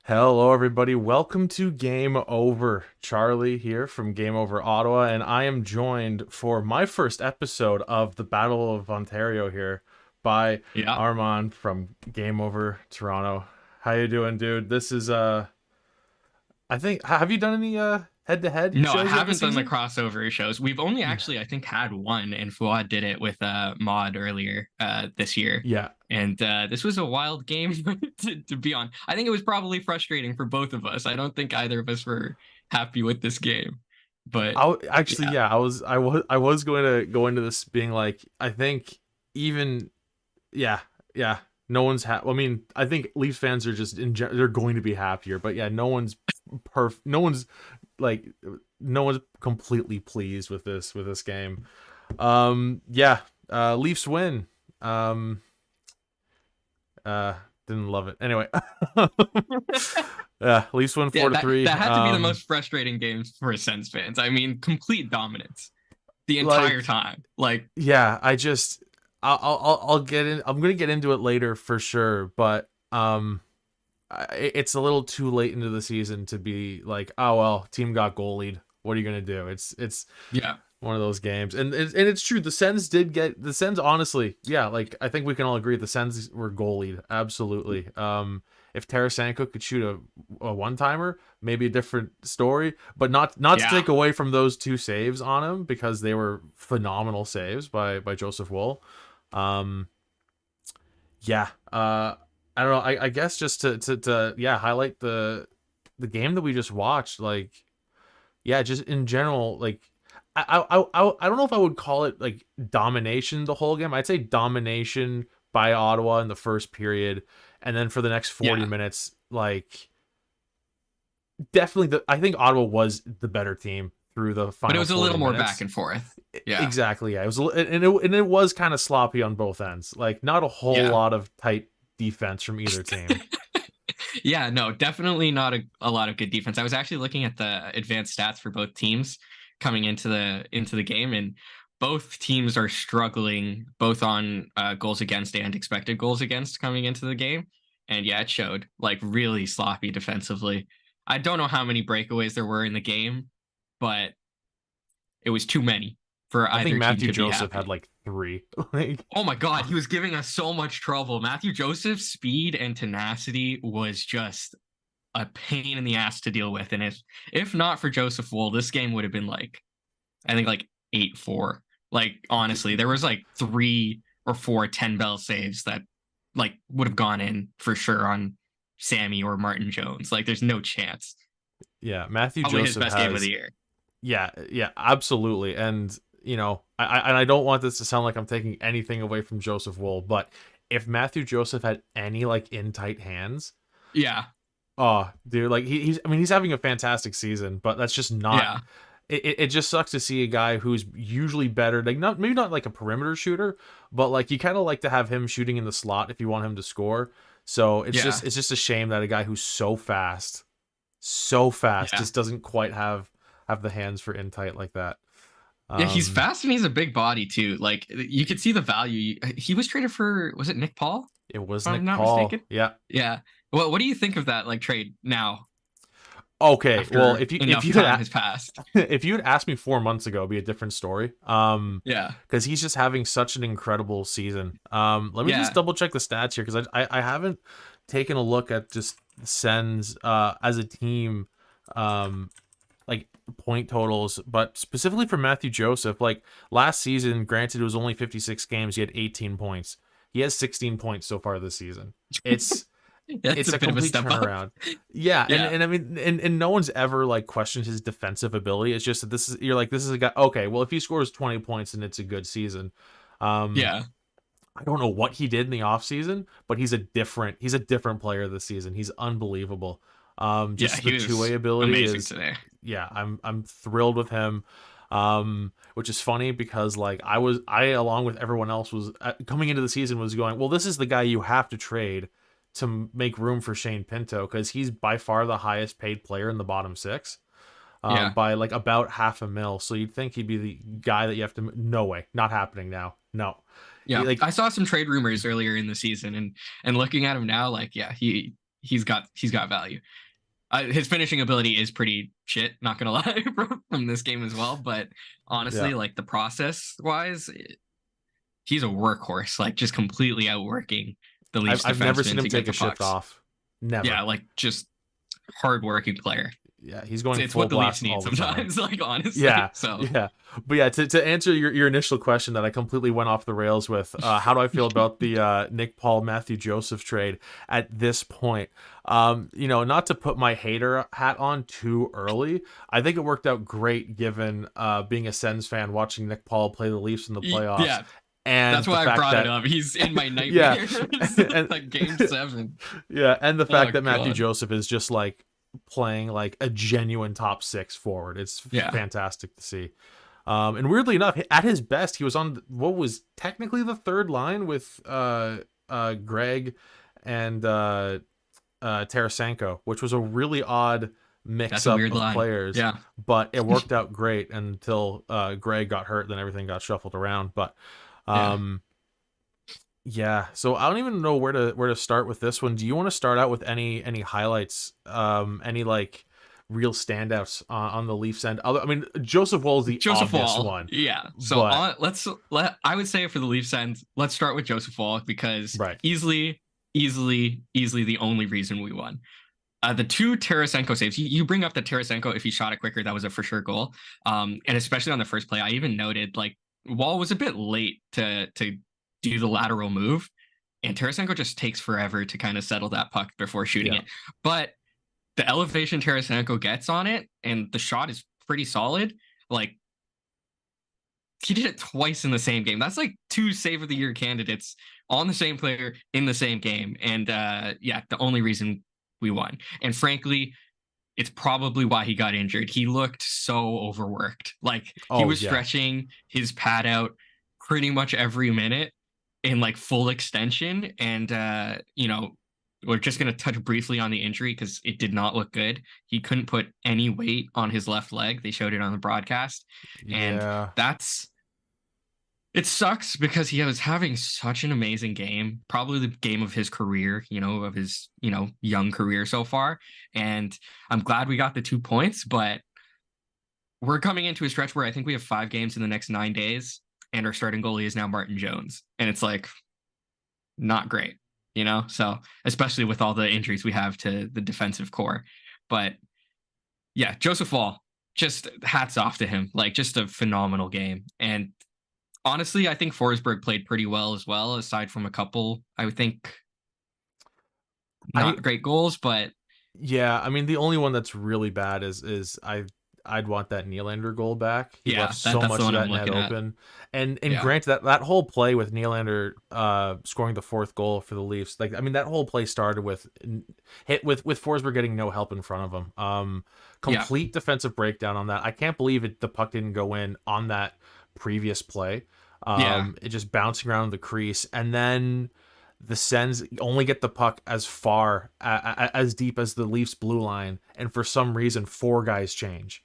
Hello, everybody. Welcome to Game Over. Charlie here from Game Over Ottawa, and I am joined for my first episode of the Battle of Ontario here by Yeah. Armaan from Game Over Toronto. How you doing, dude? This is I think have you done any head-to-head No, I shows yet this haven't done the season? crossover shows. We've only actually, I think, had one, and Fuad did it with Mod earlier this year. Yeah. And this was a wild game to be on. I think it was probably frustrating for both of us. I don't think either of us were happy with this game. But Actually, yeah, yeah, I was going to go into this being like, I think even yeah, yeah. No one's I mean, I think Leafs fans are just they're going to be happier, but yeah, no one's no one's like no one's completely pleased with this game. Yeah, Leafs win. Um, didn't love it. Anyway, yeah, Leafs win yeah, four to that three. that had to be the most frustrating games for Sens fans. I mean, complete dominance the entire Like, time. Like, yeah, I'll get in. I'm gonna get into it later for sure, but it's a little too late into the season to be like, oh well, team got goalied. What are you gonna do? It's yeah, one of those games, and it's true. The Sens. Honestly, yeah, like I think we can all agree the Sens were goalied. Absolutely. If Tarasenko could shoot a one timer, maybe a different story. But not to yeah. take away from those two saves on him because they were phenomenal saves by Joseph Woll. Um, yeah. I don't know. I guess just to yeah highlight the game that we just watched. Like, yeah, just in general, like I don't know if I would call it like domination the whole game. I'd say domination by Ottawa in the first period, and then for the next 40 Yeah. minutes, like definitely I think Ottawa was the better team through the But it final was a 40 little more back minutes. and forth. Yeah. Exactly, yeah. It was and it was kind of sloppy on both ends. Like not a whole Yeah. lot of tight defense from either team. Yeah, no, definitely not a lot of good defense. I was actually looking at the advanced stats for both teams coming into the game, and both teams are struggling both on goals against and expected goals against coming into the game. And yeah, it showed like really sloppy defensively. I don't know how many breakaways there were in the game, but it was too many for I think either team Matthew to be Joseph had happy. like three. Like, Oh my God, he was giving us so much trouble. Matthew Joseph's speed and tenacity was just a pain in the ass to deal with. And if not for Joseph Wool, this game would have been like, I think like 8-4. Like honestly, there was like 3 or 4 10 bell saves that like would have gone in for sure on Sammy or Martin Jones. Like there's no chance. yeah, Matthew Probably his Joseph best game of has the year. yeah, yeah, absolutely. And I don't want this to sound like I'm taking anything away from Joseph Wool, but if Matthew Joseph had any like in tight hands, Yeah. oh, dude, like he's I mean he's having a fantastic season, but that's just not. Yeah. It just sucks to see a guy who's usually better, like not maybe not like a perimeter shooter, but like you kind of like to have him shooting in the slot if you want him to score. So Yeah. it's just a shame that a guy who's so fast, Yeah. just doesn't quite have the hands for in tight like that. Yeah, he's Um, fast and he's a big body too. Like you could see the value. He was traded for, was it Nick Paul? it was If I'm Nick not Paul. mistaken. Yeah. Yeah. Well, what do you think of that like trade now Okay. Well, after enough time has passed? if you had asked me 4 months ago, it'd be a different story. Yeah. Because he's just having such an incredible season. Let me just Yeah. double check the stats here because I haven't taken a look at just Sens as a team, um, like point totals, but specifically for Matthew Joseph, like last season, granted it was only 56 games, he had 18 points. He has 16 points so far this season. It's That's it's a a bit of a complete step up. turnaround. Yeah, Yeah. and I mean, and no one's ever like questioned his defensive ability. It's just that this is a guy. Okay, well, if he scores 20 points, then it's a good season. Um, Yeah. I don't know what he did in the offseason, but he's a different player this season. He's unbelievable. Yeah, Just he the two way was ability amazing is today. yeah. I'm thrilled with him. Which is funny because like I along with everyone else was coming into the season was going, well, this is the guy you have to trade to make room for Shane Pinto because he's by far the highest paid player in the bottom six, Yeah. by like about half a mil. So you'd think he'd be the guy that you have to. No way, not happening now. No, Yeah. like I saw some trade rumors earlier in the season and looking at him now, like, yeah, got value. His finishing ability is pretty shit, not gonna lie, from this game as well. But honestly, Yeah. like the process wise, he's a workhorse, like just completely outworking the Leafs I've never seen defensemen him to get take the a shift pucks. off. Never. Yeah, like just hardworking player. Yeah, he's going It's full what the Leafs blast need all the time. sometimes, like honestly. Yeah, So yeah. But yeah, to answer your initial question that I completely went off the rails with, how do I feel about the Nick Paul Matthew Joseph trade at this point? Not to put my hater hat on too early. I think it worked out great given being a Sens fan, watching Nick Paul play the Leafs in the playoffs. yeah, And that's why I brought it up. He's in my yeah, nightmares. and, Like game 7. yeah, and the fact Oh that Matthew god. Joseph is just like playing like a genuine top 6 forward. It's Yeah. fantastic to see. And weirdly enough, at his best, he was on what was technically the third line with Greg and Tarasenko, which was a really odd mix up of line. players. Yeah. But it worked out great until Greg got hurt, then everything got shuffled around. But yeah, so I don't even know where to start with this one. Do you want to start out with any highlights, any like real standouts on the Leafs end? I mean, Joseph Woll is the obvious one. Yeah. So I would say for the Leafs end, let's start with Joseph Woll because easily the only reason we won. The 2 Tarasenko saves. You bring up the Tarasenko, if he shot it quicker, that was a for sure goal. And especially on the first play, I even noted like Woll was a bit late to do the lateral move, and Tarasenko just takes forever to kind of settle that puck before shooting it. But the elevation Tarasenko gets on it, and the shot is pretty solid. Like he did it twice in the same game. That's like 2 save of the year candidates on the same player in the same game. And the only reason we won. And frankly, it's probably why he got injured. He looked so overworked. Like he was stretching his pad out pretty much every minute in like full extension. And we're just going to touch briefly on the injury because it did not look good. He couldn't put any weight on his left leg. They showed it on the broadcast. And it sucks because he was having such an amazing game, probably the game of his career, of his, young career so far. And I'm glad we got the 2 points, but we're coming into a stretch where I think we have 5 games in the next 9 days, and our starting goalie is now Martin Jones. And it's like, not great, So especially with all the injuries we have to the defensive core. But yeah, Joseph Woll, just hats off to him. Like just a phenomenal game. And honestly, I think Forsberg played pretty well as well, aside from a couple, I would think, not great goals, but yeah, I mean, the only one that's really bad is I'd want that Nylander goal back. He left so much of that net open. And granted, that whole play with Nylander scoring the 4th goal for the Leafs, like I mean, that whole play started with Forsberg getting no help in front of him. Complete defensive breakdown on that. I can't believe the puck didn't go in on that previous play. It just bouncing around the crease, and then the Sens only get the puck as far as deep as the Leafs blue line, and for some reason 4 guys change,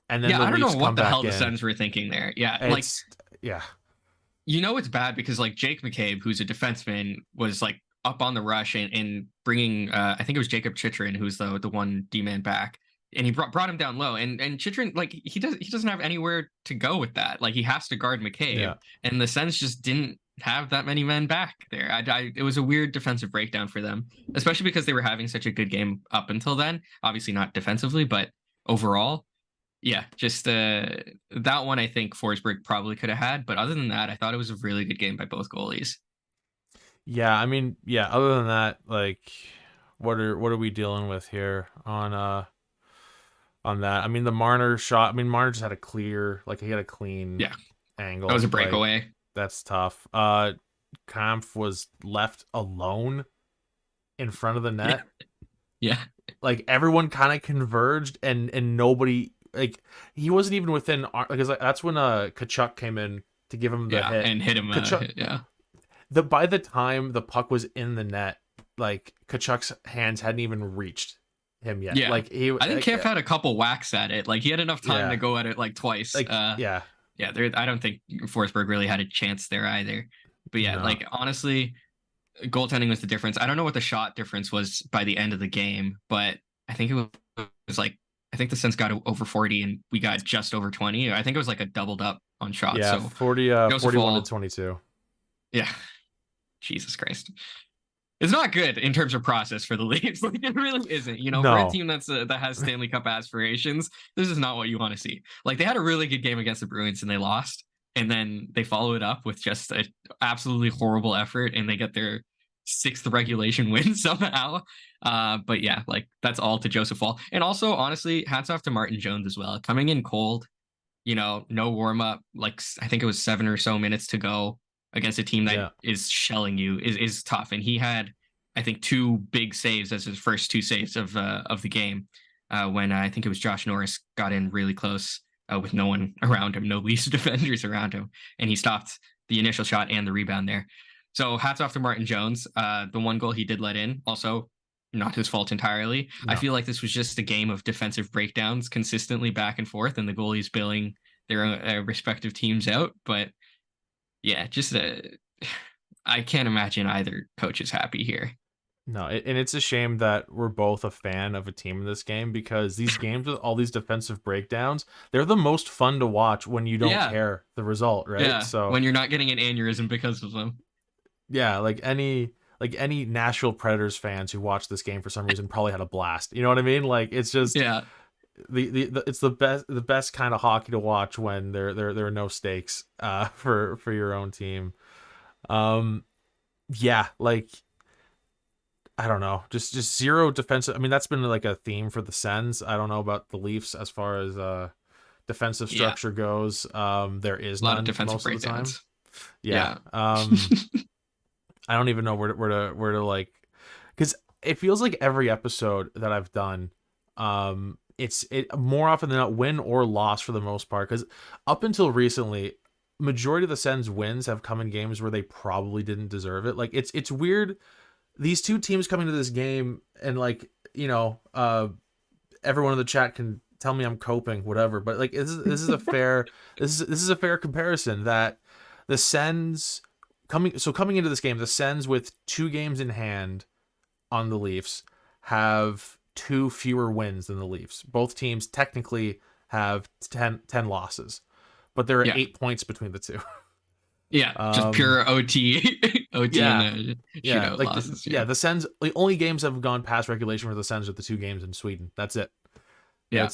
and then the I don't Leafs know what the hell in. the Sens were thinking there. It's bad because like Jake McCabe, who's a defenseman, was like up on the rush and bringing I think it was Jacob Chychrun, who's the one D-man back. And he brought him down low, and Chychrun, like he doesn't have anywhere to go with that. Like he has to guard McCabe, and the Sens just didn't have that many men back there. It was a weird defensive breakdown for them, especially because they were having such a good game up until then. Obviously not defensively, but overall, just that one I think Forsberg probably could have had. But other than that, I thought it was a really good game by both goalies. Yeah, I mean, other than that, like, what are we dealing with here on that? I mean, the Marner shot. I mean, Marner just had a clear, like he had a clean angle. That was a breakaway. Like, that's tough. Kampf was left alone in front of the net. Yeah. Like everyone kind of converged, and nobody, like he wasn't even within, because that's when Tkachuk came in to give him the hit and hit him. By the time the puck was in the net, like Tkachuk's hands hadn't even reached him yet. Yeah. Like I think Kampf had a couple whacks at it. Like he had enough time to go at it like twice. Like, I don't think Forsberg really had a chance there either. But like honestly, goaltending was the difference. I don't know what the shot difference was by the end of the game, but I think it was like, I think the Sens got over 40 and we got just over 20. I think it was like a doubled up on shots. Yeah, So 41 to 22. Yeah, Jesus Christ. It's not good in terms of process for the Leafs. Like, it really isn't. You know, for a No. team that has Stanley Cup aspirations, this is not what you want to see. Like, they had a really good game against the Bruins and they lost, and then they follow it up with just an absolutely horrible effort, and they get their 6th regulation win somehow. But yeah, like, that's all to Joseph Woll. And also, honestly, hats off to Martin Jones as well. Coming in cold, you know, no warm up. Like, I think it was 7 or so minutes to go against a team that is shelling you is tough. And he had, I think, 2 big saves as his first 2 saves of the game. When I think it was Josh Norris got in really close with no one around him, no Leafs defenders around him, and he stopped the initial shot and the rebound there. So hats off to Martin Jones. The 1 goal he did let in, also not his fault entirely. No. I feel like this was just a game of defensive breakdowns consistently back and forth, and the goalies bailing their respective teams out. But yeah, just I can't imagine either coach is happy here. No, and it's a shame that we're both a fan of a team in this game, because these games with all these defensive breakdowns, they're the most fun to watch when you don't care the result, right? Yeah, so when you're not getting an aneurysm because of them. Yeah, like any Nashville Predators fans who watched this game for some reason probably had a blast. You know what I mean? Like, it's just it's the best kind of hockey to watch when there are no stakes for your own team. Yeah, like, I don't know, just zero defensive. I mean, that's been like a theme for the Sens. I don't know about the Leafs as far as defensive structure goes. There is a lot of defensive most breakdowns. Of the time. Yeah. I don't even know where to like, because it feels like every episode that I've done, it's more often than not win or loss for the most part. Because up until recently, majority of the Sens wins have come in games where they probably didn't deserve it. Like, it's weird. These two teams coming to this game, and like, you know, everyone in the chat can tell me I'm coping, whatever. But like, this is a fair this is a fair comparison that the Sens coming into this game, the Sens with 2 games in hand on the Leafs have 2 fewer wins than the Leafs. Both teams technically have 10 losses, but there are 8 points between the two. Yeah, just pure OT and shootout like losses. The Sens, the only games have gone past regulation for the Sens are the 2 games in Sweden. That's it. Yeah,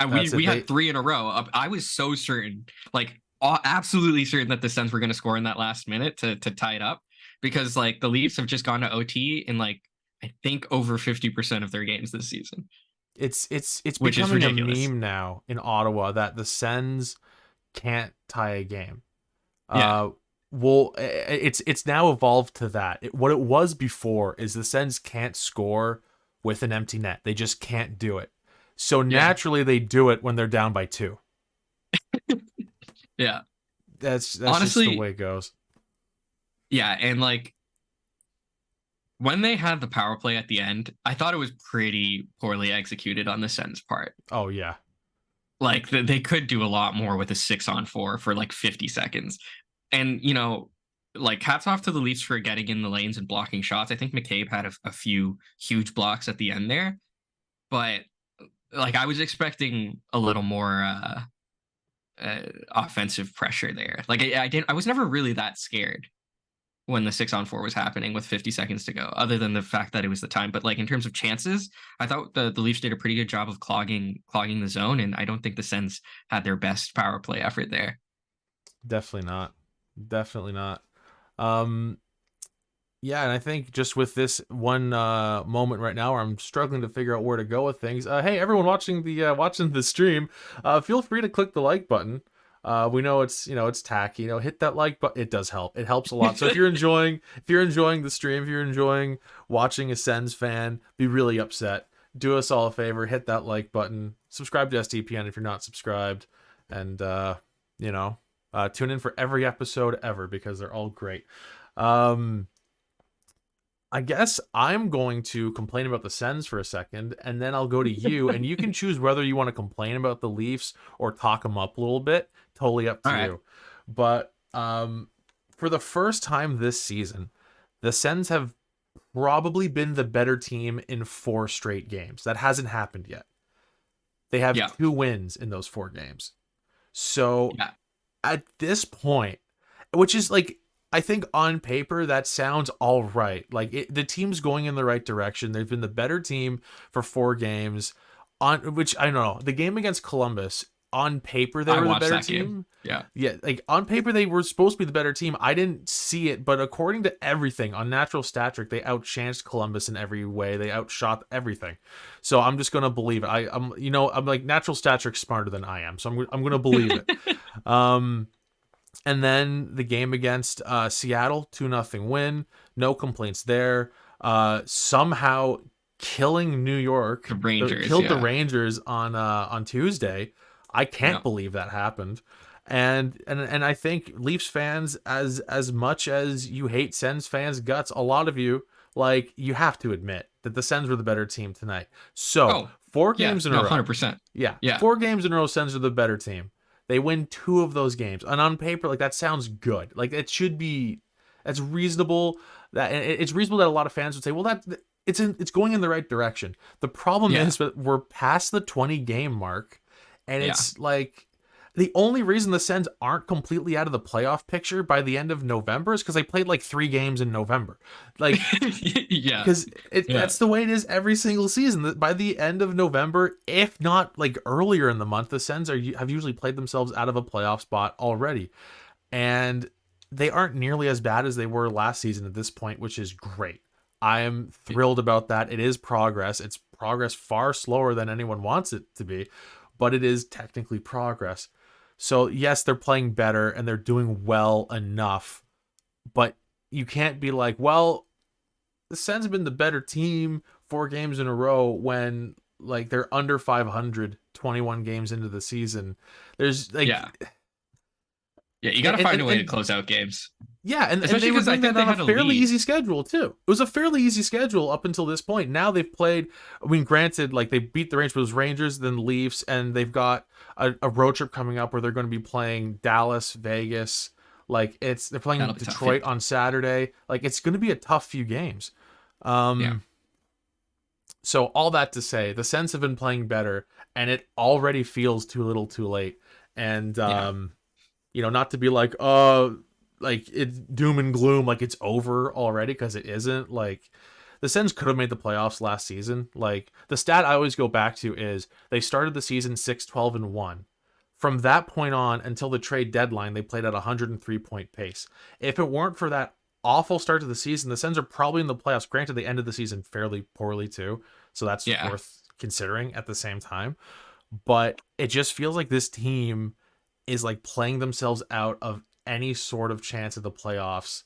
we had 3 in a row. I was so certain, like, absolutely certain that the Sens were going to score in that last minute to tie it up, because like the Leafs have just gone to OT in like, I think, over 50% of their games this season. It's becoming a meme now in Ottawa that the Sens can't tie a game. Well, it's now evolved to that. What it was before is the Sens can't score with an empty net. They just can't do it. So naturally they do it when they're down by 2. Yeah. That's honestly just the way it goes. Yeah, and like, when they had the power play at the end, I thought it was pretty poorly executed on the Sens part. Oh yeah. Like, they could do a lot more with a 6-on-4 for like 50 seconds. And, you know, like, hats off to the Leafs for getting in the lanes and blocking shots. I think McCabe had a few huge blocks at the end there, but like, I was expecting a little more offensive pressure there. Like, I was never really that scared when the 6-on-4 was happening with 50 seconds to go, other than the fact that it was the time. But like, in terms of chances, I thought the Leafs did a pretty good job of clogging the zone, and I don't think the Sens had their best power play effort there. Definitely not. Yeah, and I think just with this one moment right now where I'm struggling to figure out where to go with things. Hey, everyone watching the stream, feel free to click the like button. We know it's tacky. You know, hit that like button. It does help. It helps a lot. So if you're enjoying the stream, if you're enjoying watching a Sens fan be really upset, do us all a favor. Hit that like button. Subscribe to SDPN if you're not subscribed, and tune in for every episode ever, because they're all great. I guess I'm going to complain about the Sens for a second, and then I'll go to you, and you can choose whether you want to complain about the Leafs or talk them up a little bit. Totally up to you. But for the first time this season, The Sens have probably been the better team in 4 straight games. That hasn't happened yet. They have Yeah. 2 wins in those 4 games. So Yeah. at this point, which is like, I think on paper that sounds all right. Like the team's going in the right direction. They've been the better team for 4 games. On which I don't know, the game against Columbus, on paper they I were the watched better that team. game. Yeah. Yeah, like on paper they were supposed to be the better team. I didn't see it, but according to everything on Natural Stat Trick, they outchanced Columbus in every way. They outshot everything. So I'm just gonna believe it. I'm like Natural Stat Trick's smarter than I am, so I'm gonna believe it. And then the game against Seattle, 2-0 win. No complaints there. Somehow killing New York. The Rangers Killed the Rangers on Tuesday. I can't believe that happened. And I think Leafs fans, as much as you hate Sens fans' guts, a lot of you, like, you have to admit that the Sens were the better team tonight. So 4 games in a row. 100%. Yeah. Yeah. 4 games in a row, Sens are the better team. They win 2 of those games. And on paper, like, that sounds good. Like, it should be, that's reasonable. It's reasonable that a lot of fans would say, well, it's going in the right direction. The problem is that we're past the 20 game mark, and it's like, the only reason the Sens aren't completely out of the playoff picture by the end of November is because they played like 3 games in November. Like, because that's the way it is every single season. By the end of November, if not like earlier in the month, the Sens have usually played themselves out of a playoff spot already. And they aren't nearly as bad as they were last season at this point, which is great. I am thrilled about that. It is progress. It's progress far slower than anyone wants it to be, but it is technically progress. So yes, they're playing better and they're doing well enough, but you can't be like, well, the Sens have been the better team 4 games in a row when, like, they're under 500 21 games into the season. There's like, you got to find a way to close out games. Yeah, and they were doing that on a fairly easy schedule too. It was a fairly easy schedule up until this point. Now they've played, I mean, granted, like, they beat the Rangers, then Leafs, and they've got a road trip coming up where they're going to be playing Dallas, Vegas. Like, they're playing Detroit on Saturday. Like, it's going to be a tough few games. So all that to say, the Sens have been playing better, and it already feels too little, too late. And not to be like, like, it's doom and gloom, like it's over already, because it isn't. Like, the Sens could have made the playoffs last season. Like, the stat I always go back to is they started the season 6-12-1. From that point on until the trade deadline, they played at a 103-point pace. If it weren't for that awful start to the season, the Sens are probably in the playoffs. Granted, they ended the season fairly poorly too, so that's worth considering at the same time. But it just feels like this team is like playing themselves out of any sort of chance of the playoffs,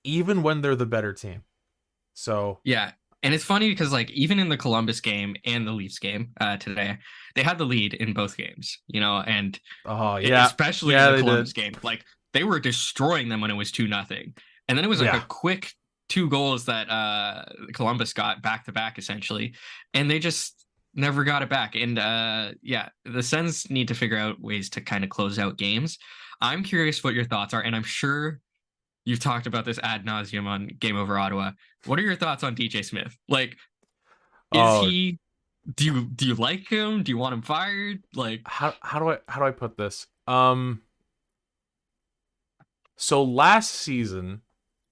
even when they're the better team. So and it's funny because, like, even in the Columbus game and the Leafs game today, they had the lead in both games, and especially in the Columbus game, like, they were destroying them when it was 2-0, and then it was like a quick 2 goals that Columbus got back to back essentially, and they just never got it back. And the Sens need to figure out ways to kind of close out games. I'm curious what your thoughts are, and I'm sure you've talked about this ad nauseum on Game Over Ottawa. What are your thoughts on DJ Smith? Like, is he? Do you like him? Do you want him fired? Like, how do I put this? So last season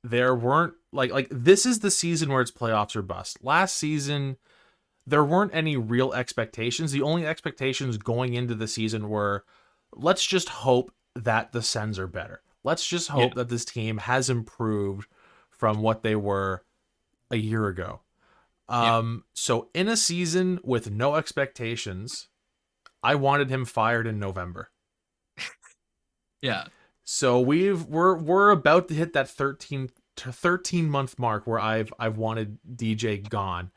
there weren't like this is the season where it's playoffs or bust. Last season there weren't any real expectations. The only expectations going into the season were, let's just hope that the Sens are better. Let's just hope that this team has improved from what they were a year ago. So in a season with no expectations, I wanted him fired in November. So we're about to hit that 13 month mark where I've wanted DJ gone.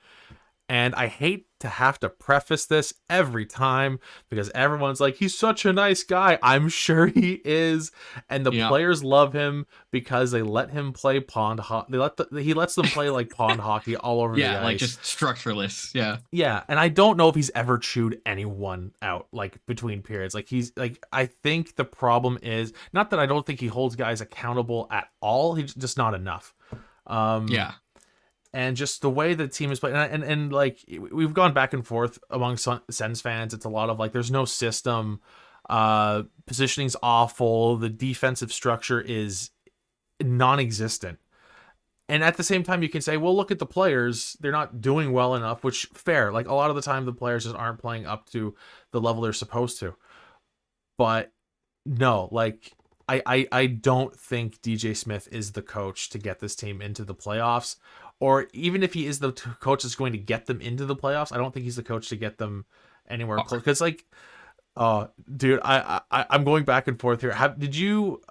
And I hate to have to preface this every time because everyone's like, he's such a nice guy. I'm sure he is. And the players love him because they let him play pond hockey. He lets them play like pond hockey all over the ice. Like just structureless. Yeah. And I don't know if he's ever chewed anyone out like between periods. Like I think the problem is not that I don't think he holds guys accountable at all. He's just not enough. Yeah. And just the way the team is playing, and like we've gone back and forth among Sens fans. It's a lot of like there's no system, positioning's awful, the defensive structure is non-existent. And at the same time, you can say, well, look at the players, they're not doing well enough, which fair. Like a lot of the time, the players just aren't playing up to the level they're supposed to. But no, like I don't think DJ Smith is the coach to get this team into the playoffs. Or even if he is the coach that's going to get them into the playoffs, I don't think he's the coach to get them anywhere close. Because like, oh, dude, I'm going back and forth here. Did you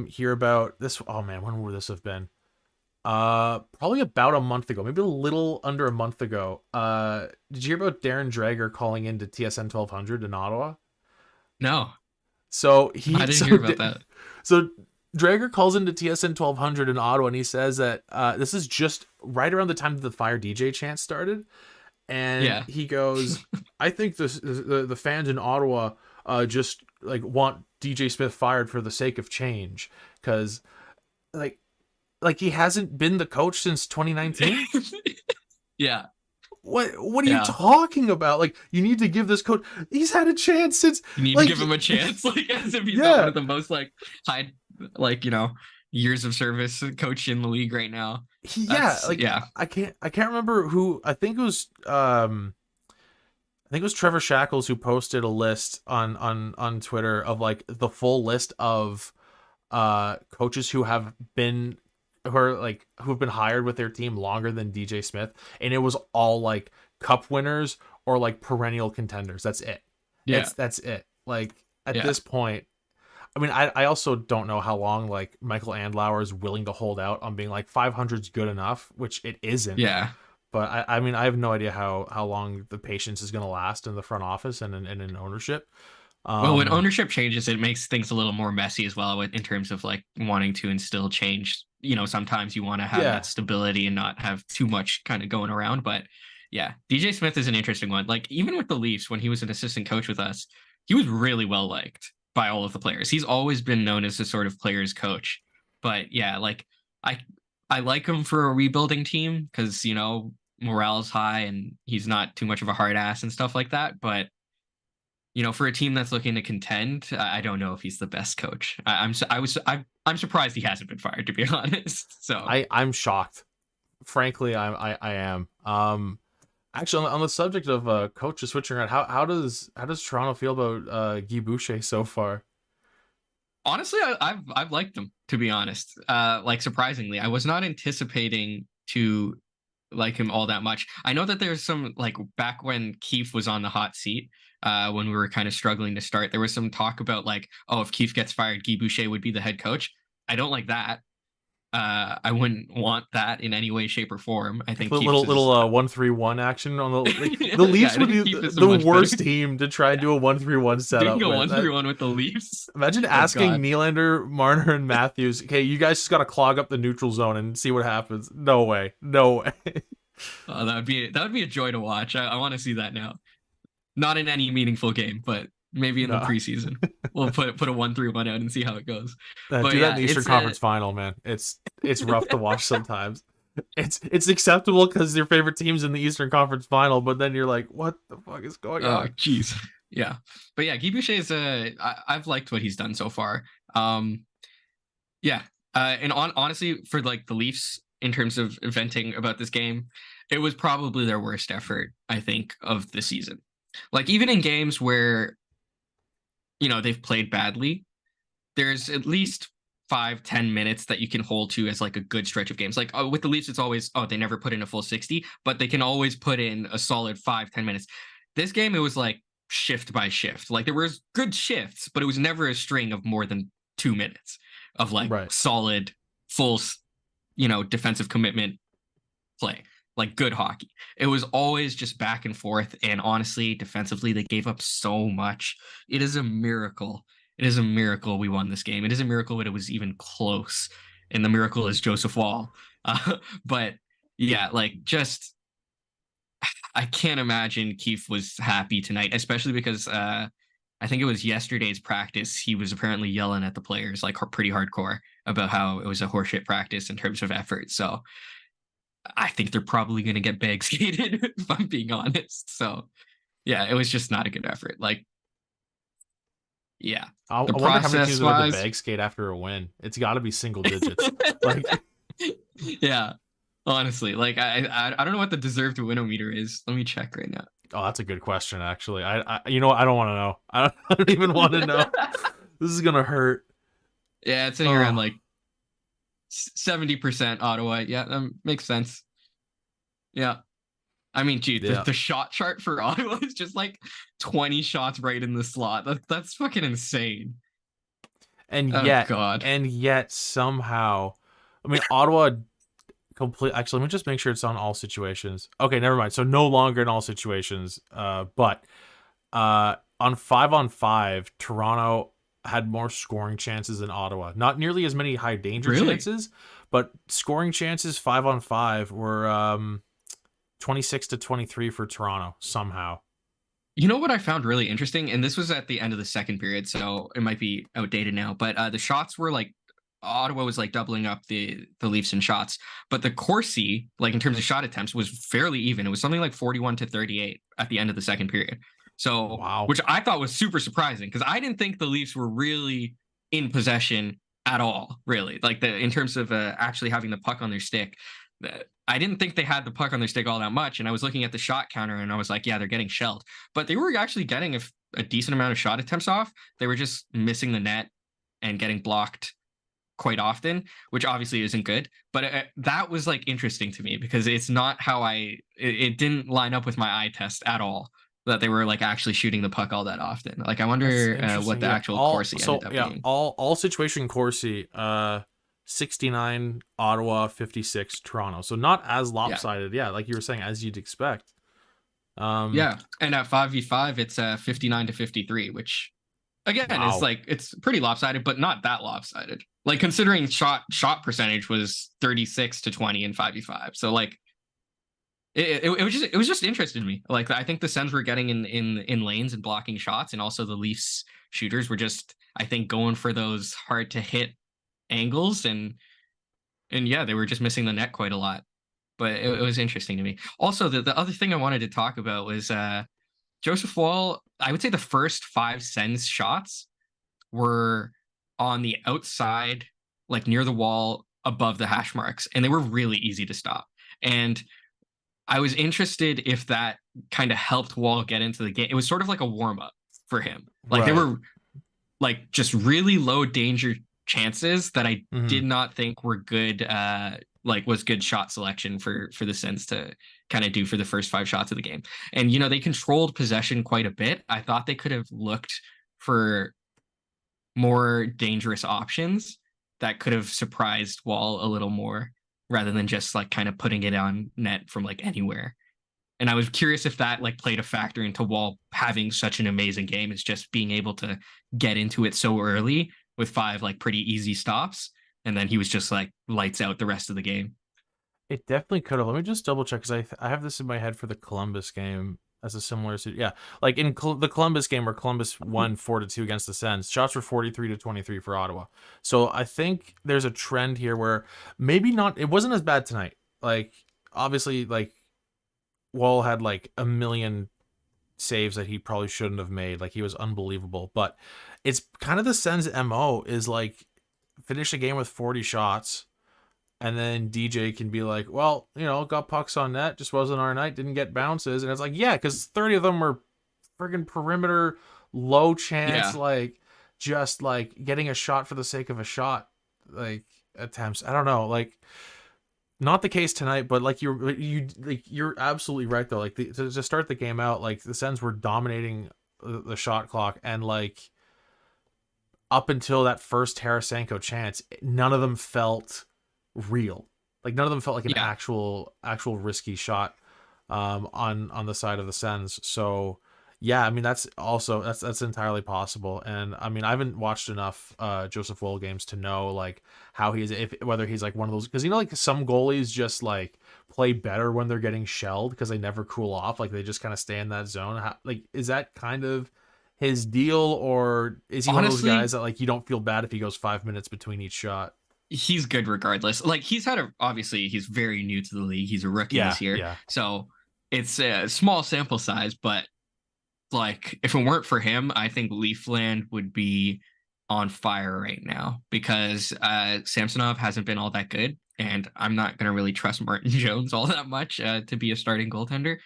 hear about this? Oh man, when would this have been? Probably about a month ago, maybe a little under a month ago. Did you hear about Darren Dreger calling into TSN 1200 in Ottawa? No. So I didn't hear about that. So Drager calls into TSN 1200 in Ottawa, and he says that this is just right around the time that the Fire DJ chant started. And he goes, I think the fans in Ottawa just like want DJ Smith fired for the sake of change. Because like he hasn't been the coach since 2019. Yeah. What are you talking about? Like, you need to give this coach. He's had a chance since. You need to give him a chance, like as if he's not one of the most like high, like years of service coach in the league right now. I can't remember who. I think it was Trevor Shackles who posted a list on Twitter of like the full list of coaches who have been who've been hired with their team longer than DJ Smith, and it was all like cup winners or like perennial contenders. That's it. That's it. Like at this point, I mean, I also don't know how long like Michael Andlauer is willing to hold out on being like 500's good enough, which it isn't. Yeah. But I mean, I have no idea how long the patience is going to last in the front office and in ownership. Well, when ownership changes, it makes things a little more messy as well in terms of like wanting to instill change. Sometimes you want to have that stability and not have too much kind of going around. But yeah, DJ Smith is an interesting one. Like even with the Leafs, when he was an assistant coach with us, he was really well liked by all of the players. He's always been known as a sort of player's coach. But yeah, like I like him for a rebuilding team because, morale's high and he's not too much of a hard ass and stuff like that. But for a team that's looking to contend, I don't know if he's the best coach. I'm surprised he hasn't been fired, to be honest. So I'm shocked. Frankly, I am. Actually, on the subject of coaches switching around, how does Toronto feel about Guy Boucher so far? Honestly, I've liked them, to be honest. Like surprisingly, I was not anticipating to like him all that much. I know that there's some like back when Keefe was on the hot seat. When we were kind of struggling to start, there was some talk about like, oh, if Keefe gets fired, Guy Boucher would be the head coach. I don't like that. I wouldn't want that in any way, shape, or form. I think little 1-3-1 action on the Leafs would be the worst team to try and do a 1-3-1 setup. Go 1-3-1 with the Leafs. Imagine asking Nylander, Marner, and Matthews, okay, you guys just got to clog up the neutral zone and see what happens. No way. That would be a joy to watch. I want to see that now. Not in any meaningful game, but maybe in the preseason. We'll put a 1-3-1 out and see how it goes. Do that in the Eastern Conference Final, man. It's rough to watch sometimes. It's acceptable because your favorite team's in the Eastern Conference Final, but then you're like, what the fuck is going on? Oh, jeez. Yeah. But yeah, Guy Boucher is I've liked what he's done so far. Yeah. And honestly, for like the Leafs, in terms of venting about this game, it was probably their worst effort, I think, of the season. Like even in games where they've played badly, there's at least 5-10 minutes that you can hold to as like a good stretch of games. Like with the Leafs, it's always they never put in a full 60, but they can always put in a solid 5-10 minutes. This game, it was like shift by shift. Like there was good shifts, but it was never a string of more than 2 minutes of like solid full defensive commitment play. Like good hockey. It was always just back and forth. And honestly, defensively, they gave up so much. It is a miracle. It is a miracle we won this game. It is a miracle that it was even close. And the miracle is Joseph Wall. But yeah, like just, I can't imagine Keefe was happy tonight, especially because I think it was yesterday's practice. He was apparently yelling at the players like pretty hardcore about how it was a horseshit practice in terms of effort. So I think they're probably going to get bag skated, if I'm being honest. So yeah, it was just not a good effort. Like, yeah, I the wonder how many teams process would have to wise. bag skate after a win. It's got to be single digits. Like, Yeah, honestly, like I don't know what the deserved winometer is. Let me check right now. oh, that's a good question. Actually, you know what? I don't want to know. I don't even want to know. This is gonna hurt. Yeah, it's sitting around Oh, like 70% Ottawa. Yeah, that makes sense. Yeah. I mean, dude, yeah. the shot chart for Ottawa is just like 20 shots right in the slot. That's fucking insane. And Oh yet, god. somehow, I mean, Ottawa complete. Actually, let me just make sure it's on all situations. Okay, never mind. So no longer in all situations. But on 5-on-5, Toronto had more scoring chances than Ottawa. Not nearly as many high danger Really? chances, but scoring chances 5-on-5 were 26-23 for Toronto somehow. You know what I found really interesting, and this was at the end of the second period, so it might be outdated now. But the shots were like Ottawa was like doubling up the Leafs in shots, but the Corsi, like in terms of shot attempts, was fairly even. It was something like 41-38 at the end of the second period. So, Wow. which I thought was super surprising because I didn't think the Leafs were really in possession at all. Really, like in terms of actually having the puck on their stick. I didn't think they had the puck on their stick all that much. And I was looking at the shot counter and I was like, yeah, they're getting shelled. But they were actually getting a decent amount of shot attempts off. They were just missing the net and getting blocked quite often, which obviously isn't good. But that was like interesting to me because it's not how it didn't line up with my eye test at all that they were like actually shooting the puck all that often. Like I wonder what the Yeah. actual Corsi ended up being. All situation Corsi, 69 Ottawa, 56 Toronto. So not as lopsided. Yeah, like you were saying, as you'd expect. Yeah, and at 5v5, it's 59-53, which again is Wow. like it's pretty lopsided, but not that lopsided. Like considering shot percentage was 36-20 in 5v5, so like it was just interesting to me. Like I think the Sens were getting in lanes and blocking shots, and also the Leafs shooters were just I think going for those hard to hit angles, and yeah, they were just missing the net quite a lot. But it was interesting to me. Also, the other thing I wanted to talk about was Joseph Wall. I would say the first 5 Sens shots were on the outside, like near the wall above the hash marks, and they were really easy to stop. And I was interested if that kind of helped Wall get into the game. It was sort of like a warm up for him. Like they were like just really low danger chances that I did not think were good. Like was good shot selection for the Sens to kind of do for the first 5 shots of the game. And you know they controlled possession quite a bit. I thought they could have looked for more dangerous options that could have surprised Wall a little more rather than just like kind of putting it on net from like anywhere. And I was curious if that like played a factor into Wall having such an amazing game, is just being able to get into it so early with 5 like pretty easy stops. And then he was just like lights out the rest of the game. It definitely could have. Let me just double check because I have this in my head for the Columbus game as a similar. Yeah, like in the Columbus game where Columbus won 4-2 against the Sens, shots were 43-23 for Ottawa. So I think there's a trend here where maybe not. It wasn't as bad tonight. Like obviously, like Wall had like a million saves that he probably shouldn't have made. Like he was unbelievable. But it's kind of the Sens MO is like finish a game with 40 shots. And then DJ can be like, well, you know, got pucks on net, just wasn't our night, didn't get bounces. And it's like, yeah, because 30 of them were friggin' perimeter, low chance, like just like getting a shot for the sake of a shot, like attempts. I don't know, like not the case tonight, but like you're absolutely right though. Like to start the game out, like the Sens were dominating the shot clock, and like up until that first Tarasenko chance, none of them felt real. Like none of them felt like an actual risky shot on the side of the Sens. So yeah, I mean that's entirely possible. And I mean I haven't watched enough Joseph Woll games to know like how he's whether he's like one of those, because you know like some goalies just like play better when they're getting shelled because they never cool off, like they just kind of stay in that zone. Like is that kind of his deal, or is he honestly one of those guys that like you don't feel bad if he goes 5 minutes between each shot? he's good regardless. Like obviously he's very new to the league. He's a rookie Yeah, this year. yeah, So it's a small sample size, but like if it weren't for him, I think Leafland would be on fire right now because Samsonov hasn't been all that good, and I'm not gonna really trust Martin Jones all that much to be a starting goaltender.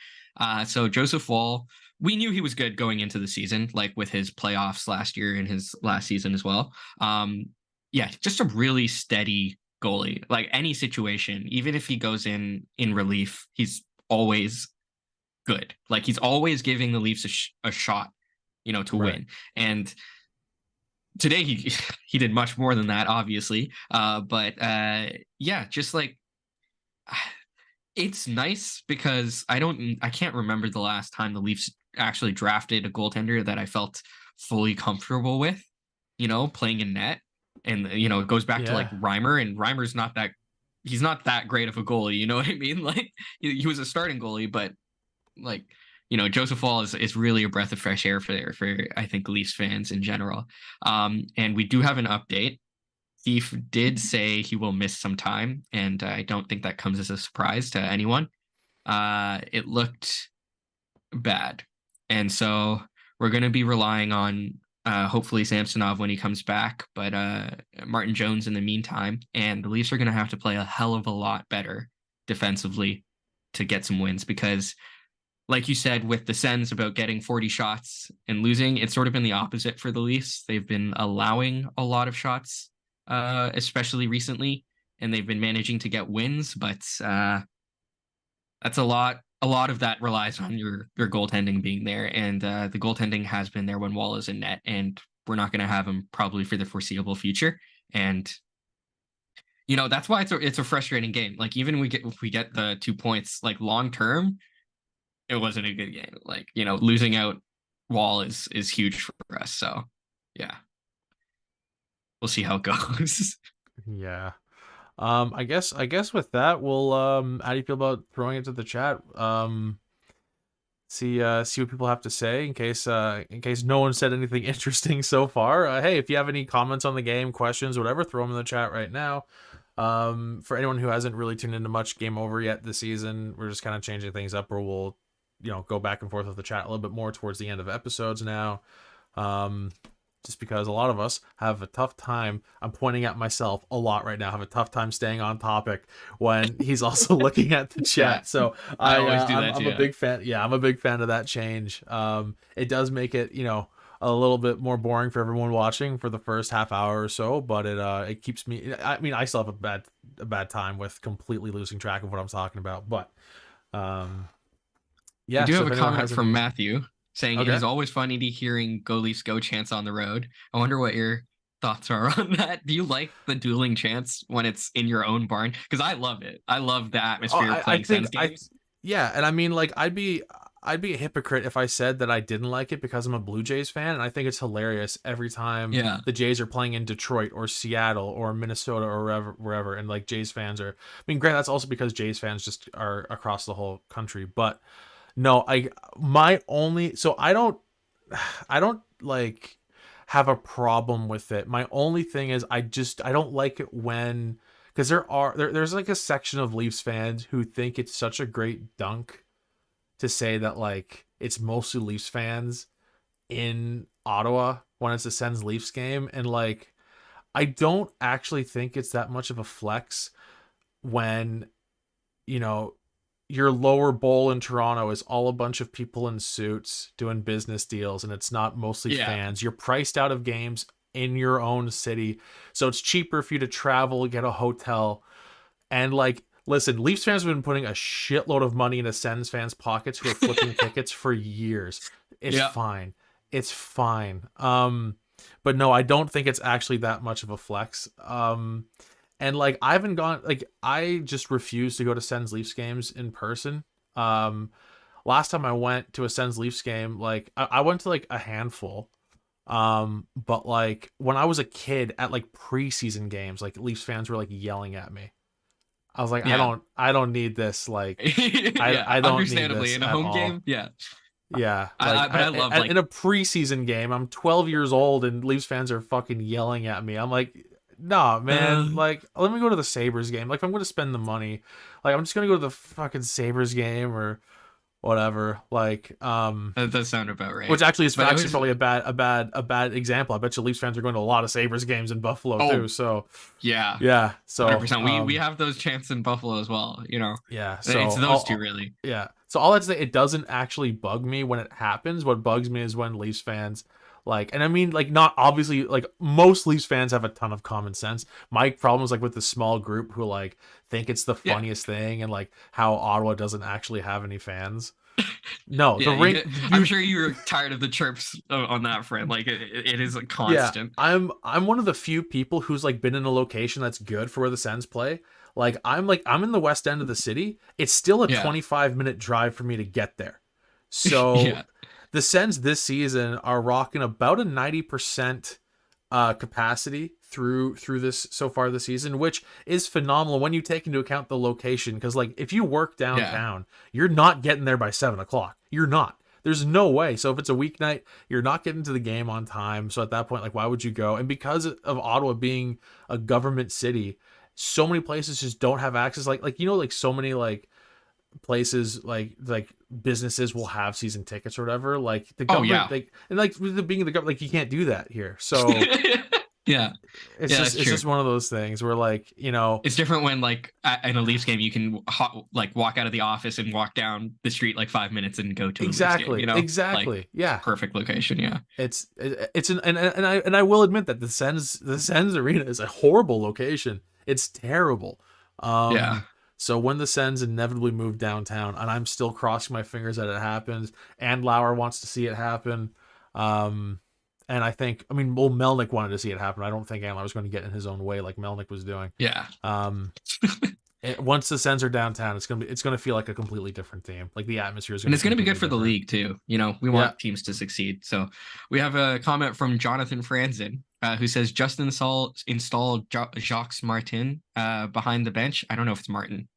So Joseph Woll, we knew he was good going into the season, like with his playoffs last year and his last season as well. Yeah, just a really steady goalie. Like any situation, even if he goes in relief, he's always good. Like he's always giving the Leafs a shot, to right. win. And today he did much more than that, obviously. But yeah, just like it's nice because I can't remember the last time the Leafs actually drafted a goaltender that I felt fully comfortable with, playing in net. And it goes back to like Yeah, Reimer, and Reimer's not that he's not that great of a goalie, you know what I mean? Like he was a starting goalie, but like Joseph Woll is really a breath of fresh air for I think Leafs fans in general. And we do have an update. Thief did say he will miss some time, and I don't think that comes as a surprise to anyone. It looked bad, and so we're going to be relying on hopefully Samsonov when he comes back, but Martin Jones in the meantime, and the Leafs are going to have to play a hell of a lot better defensively to get some wins because like you said with the Sens about getting 40 shots and losing, it's sort of been the opposite for the Leafs. They've been allowing a lot of shots, especially recently, and they've been managing to get wins, but that's a lot. A lot of that relies on your goaltending being there, and the goaltending has been there when Woll is in net, and we're not going to have him probably for the foreseeable future. And that's why it's a frustrating game. Like even if we get the 2 points, like long term, it wasn't a good game. Like, losing out Woll is huge for us. So yeah, we'll see how it goes. yeah. I guess with that, we'll how do you feel about throwing it to the chat? See what people have to say in case no one said anything interesting so far. Hey, if you have any comments on the game, questions, whatever, throw them in the chat right now. For anyone who hasn't really tuned into much Game Over yet this season, we're just kind of changing things up where we'll go back and forth with the chat a little bit more towards the end of episodes now. Just because a lot of us have a tough time, I'm pointing at myself a lot right now, have a tough time staying on topic when he's also looking at the chat. Yeah, So I always do that I'm too. a big fan. Yeah, I'm a big fan of that change. It does make it, a little bit more boring for everyone watching for the first half hour or so, but it keeps me. I mean, I still have a bad time with completely losing track of what I'm talking about, but We yeah. do So have if a anyone comment has from any, Matthew saying it okay. is always funny to hearing Go Leafs Go chants on the road. I wonder what your thoughts are on that. Do you like the dueling chants when it's in your own barn? Because I love it. I love the Oh, atmosphere of I playing think Sens games. yeah, and I mean, like, I'd be a hypocrite if I said that I didn't like it because I'm a Blue Jays fan, and I think it's hilarious every time Yeah. the Jays are playing in Detroit or Seattle or Minnesota or wherever, and like Jays fans are. I mean, granted, that's also because Jays fans just are across the whole country, but no, my only so I don't like have a problem with it. My only thing is I don't like it when because there's like a section of Leafs fans who think it's such a great dunk to say that like it's mostly Leafs fans in Ottawa when it's a Sens Leafs game, and like I don't actually think it's that much of a flex when you know your lower bowl in Toronto is all a bunch of people in suits doing business deals and it's not mostly Yeah. fans. You're priced out of games in your own city. So it's cheaper for you to travel, get a hotel. And like, listen, Leafs fans have been putting a shitload of money into Sens fans' pockets who are flipping tickets for years. It's Yeah. fine. It's fine. But no, I don't think it's actually that much of a flex. And like I haven't gone like I just refuse to go to Sens Leafs games in person. Last time I went to a Sens Leafs game, like I went to like a handful. But like when I was a kid at like preseason games, like Leafs fans were like yelling at me. I was like, Yeah. I don't need this. Like Yeah. I don't need Understandably, this in a at home all. game. Yeah. Yeah, like But I love like in a preseason game, I'm 12 years old and Leafs fans are fucking yelling at me. I'm like, nah, man. Uh, Like, let me go to the Sabres game. Like, if I'm gonna spend the money, like, I'm just gonna go to the fucking Sabres game or whatever. Like, that does sound about right. which actually is But it actually was probably a bad example. I bet you Leafs fans are going to a lot of Sabres games in Buffalo oh too. So yeah, yeah, so 100%. We have those chants in Buffalo as well. yeah, It's so those two really. yeah, so all I'd say, it doesn't actually bug me when it happens. What bugs me is when Leafs fans like, and I mean, like, not obviously, like, most Leafs fans have a ton of common sense. My problem is like with the small group who like think it's the Yeah, funniest thing, and like how Ottawa doesn't actually have any fans. No, the yeah. ring. I'm sure you were tired of the chirps on that front. Like it is a Yeah, constant. I'm one of the few people who's like been in a location that's good for where the Sens play. Like I'm in the west end of the city. It's still a Yeah, 25-minute drive for me to get there. So yeah, the Sens this season are rocking about a 90% capacity through this so far this season, which is phenomenal when you take into account the location. Because like if you work yeah. downtown, you're not getting there by 7 o'clock. You're not. There's no way. So if it's a weeknight, you're not getting to the game on time. So at that point, like, why would you go? And because of Ottawa being a government city, so many places just don't have access. Like like so many like places like businesses will have season tickets or whatever. Like the Oh government, yeah. like, and like with the being the government, like you can't do that here. So Yeah, it's yeah, just that's it's true. just one of those things where like It's different when like in a Leafs game you can like walk out of the office and walk down the street like 5 minutes and go to a Leafs game. Like exactly, yeah. perfect location. Yeah, It's an and I will admit that the Sens arena is a horrible location. It's terrible. yeah. So when the Sens inevitably move downtown, and I'm still crossing my fingers that it happens, and Lauer wants to see it happen. And I think, I mean, well, Melnick wanted to see it happen. I don't think Andlauer was going to get in his own way like Melnick was doing. Yeah. Um, once the Sens are downtown, it's gonna feel like a completely different team. Like the atmosphere is And going it's going to be good for the different. league too. We want teams to succeed. So we have a comment from Jonathan Franzen, who says just install Jacques Martin behind the bench. I don't know if it's Martin.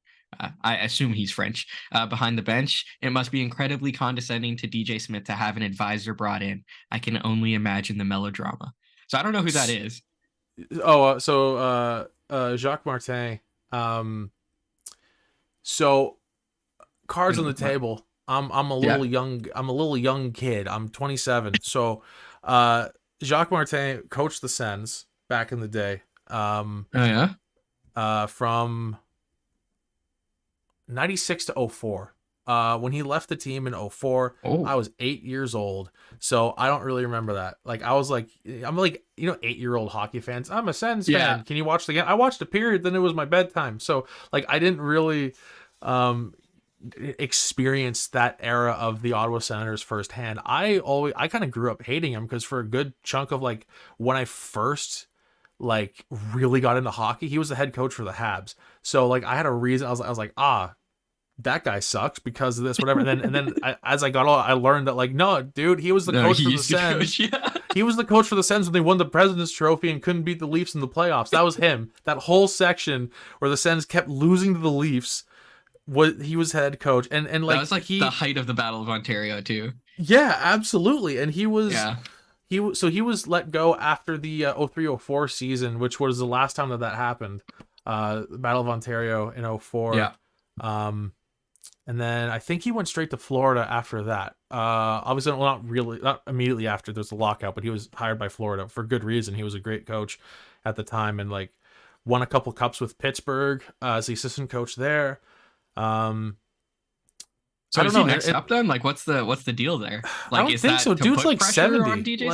I assume he's French. Behind the bench, it must be incredibly condescending to DJ Smith to have an advisor brought in. I can only imagine the melodrama. So I don't know who that is. Oh, Jacques Martin. So cards on the table. I'm a little young. I'm a little young kid. I'm 27. So, Jacques Martin coached the Sens back in the day. Oh yeah. From 96 to 04. When he left the team in 04, I was 8 years old. So I don't really remember that. Like I was like, I'm like, 8-year-old hockey fans. I'm a Sens fan. Can you watch the game? I watched a period, then it was my bedtime. So like I didn't really experience that era of the Ottawa Senators firsthand. I kind of grew up hating him because for a good chunk of like when I first like really got into hockey, he was the head coach for the Habs. So like I had a reason. I was like, that guy sucks because of this, whatever. And then as I got older, I learned that like, no, dude, he was the coach for the Sens. He was the coach for the Sens when they won the President's Trophy and couldn't beat the Leafs in the playoffs. That was him. That whole section where the Sens kept losing to the Leafs, he was head coach. And like that was like the height of the Battle of Ontario too. Yeah, absolutely. And he was he was let go after the 03-04 season, which was the last time that happened. The Battle of Ontario in 04. Yeah. And then I think he went straight to Florida after that. Obviously, well, not immediately after. There's a lockout, but he was hired by Florida for good reason. He was a great coach at the time and like won a couple cups with Pittsburgh as the assistant coach there. So is he next up then? Like, what's the deal there? Like, I don't think so. Dude's like 70.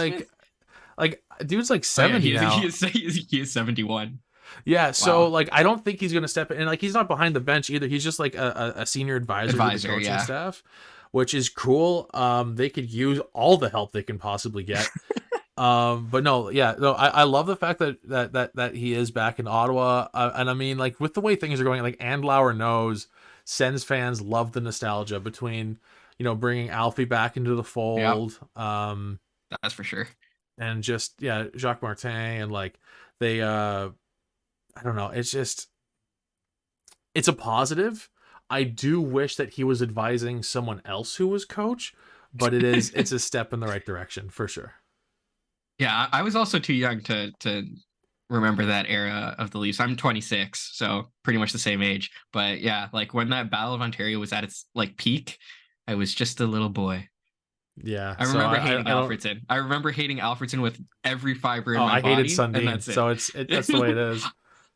Like dude's like 70 now. He is 71. Yeah, so like I don't think he's gonna step in, and like he's not behind the bench either. He's just like a senior advisor to the coaching staff, which is cool. They could use all the help they can possibly get. But no, I love the fact that he is back in Ottawa, and I mean like with the way things are going, like Andlauer knows Sens fans love the nostalgia between bringing Alfie back into the fold. Yep. That's for sure. And just Jacques Martin and like they I don't know. It's a positive. I do wish that he was advising someone else who was coach, but it's a step in the right direction for sure. Yeah, I was also too young to remember that era of the Leafs. I'm 26, so pretty much the same age. But yeah, like when that Battle of Ontario was at its like peak, I was just a little boy. Yeah. I So remember hating I don't. Alfredson. I remember hating Alfredson with every fiber in Oh, my I hated body, and Sundin. that's it. So that's the way it is.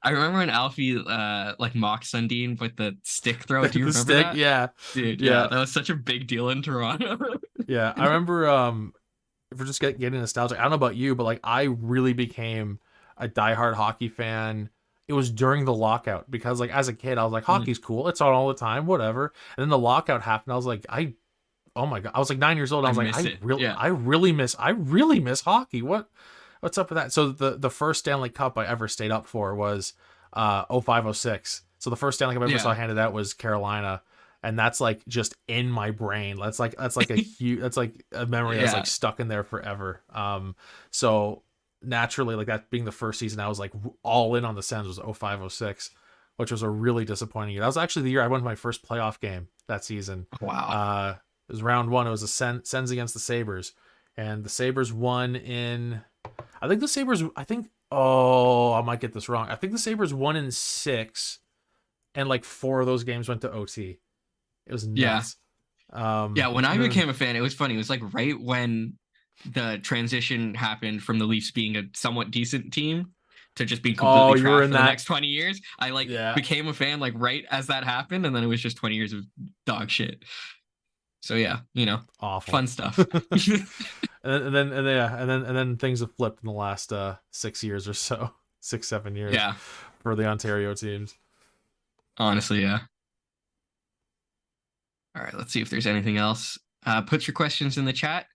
I remember when Alfie like mocked Sundin with the stick throw. Do you The remember stick. that? Yeah. Dude, yeah, Yeah. that was such a big deal in Toronto. Yeah. I remember. If we're just getting nostalgic, I don't know about you, but like I really became a diehard hockey fan. It was during the lockout because like as a kid, I was like, Mm, hockey's cool. It's on all the time, whatever. And then the lockout happened. I was like, oh my god, I was like 9 years old. I I was like, miss it. Yeah. I really miss hockey. What's up with that? So the first Stanley Cup I ever stayed up for was 05-06. So the first Stanley Cup I ever saw Yeah. handed out was Carolina, and that's like just in my brain. That's like a huge that's like a memory that's Yeah. like stuck in there forever. So naturally, like that being the first season, I was like all in on the Sens was 05-06, which was a really disappointing year. That was actually the year I went to my first playoff game that season. Wow. It was round one. It was the Sens against the Sabres, and the Sabres won in. I think the Sabres. I think. Oh, I might get this wrong. I think the Sabres won in 6, and like 4 of those games went to OT. It was Yeah. nuts. Yeah. When I And then- became a fan, it was funny. It was like right when the transition happened from the Leafs being a somewhat decent team to just being oh, completely you were trash in for the that. next 20 years. I like Yeah. became a fan like right as that happened, and then it was just 20 years of dog shit. So yeah, Awful. fun stuff. and then things have flipped in the last 6 years or so, 6-7 years. Yeah. For the Ontario teams. Honestly, yeah. All right, let's see if there's anything else. Put your questions in the chat.